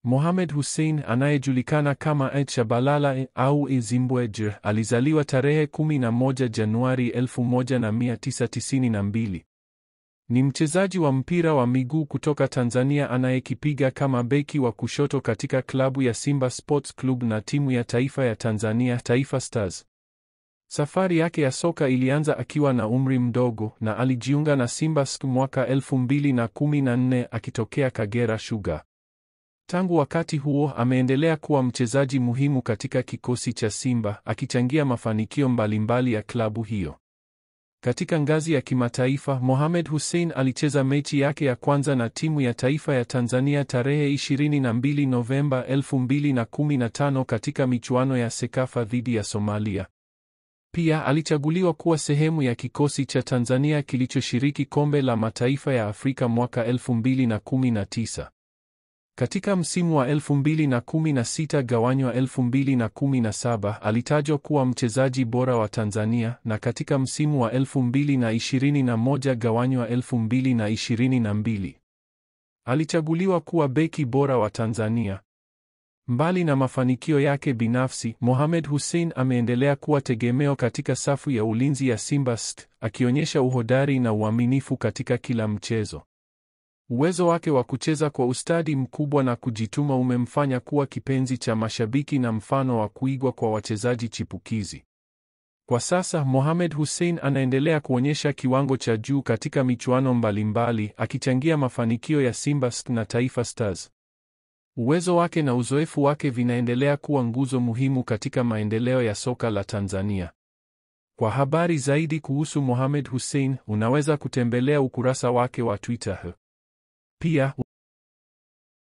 Mohamed Hussein anayejulikana kama Shabalala au Zimbabwe alizaliwa tarehe 11 Januari 1992. Ni mchezaji wa mpira wa miguu kutoka Tanzania anayekipiga kama beki wa kushoto katika klabu ya Simba Sports Club na timu ya taifa ya Tanzania, Taifa Stars. Safari yake ya soka ilianza akiwa na umri mdogo na alijiunga na Simba mwaka 2014 akitokea Kagera Sugar. Tangu wakati huo ameendelea kuwa mchezaji muhimu katika kikosi cha Simba, akichangia mafanikio mbalimbali ya klabu hiyo. Katika ngazi ya kimataifa, Mohamed Hussein alicheza mechi yake ya kwanza na timu ya taifa ya Tanzania tarehe 22 Novemba 2015 katika michuano ya Sekafa dhidi ya Somalia. Pia alichaguliwa kuwa sehemu ya kikosi cha Tanzania kilichoshiriki Kombe la Mataifa ya Afrika mwaka 2019. Katika msimu wa 2016-2017 alitajwa kuwa mchezaji bora wa Tanzania, na katika msimu wa 2021-2022 alichaguliwa kuwa beki bora wa Tanzania. Mbali na mafanikio yake binafsi, Mohamed Hussein ameendelea kuwa tegemeo katika safu ya ulinzi ya Simba St, akionyesha uhodari na uaminifu katika kila mchezo. Uwezo wake wa kucheza kwa ustadi mkubwa na kujituma umemfanya kuwa kipenzi cha mashabiki na mfano wa kuigwa kwa wachezaji chipukizi. Kwa sasa, Mohamed Hussein anaendelea kuonyesha kiwango cha juu katika michuano mbalimbali, akichangia mafanikio ya Simba na Taifa Stars. Uwezo wake na uzoefu wake vinaendelea kuwa nguzo muhimu katika maendeleo ya soka la Tanzania. Kwa habari zaidi kuhusu Mohamed Hussein, unaweza kutembelea ukurasa wake wa Twitter. Pia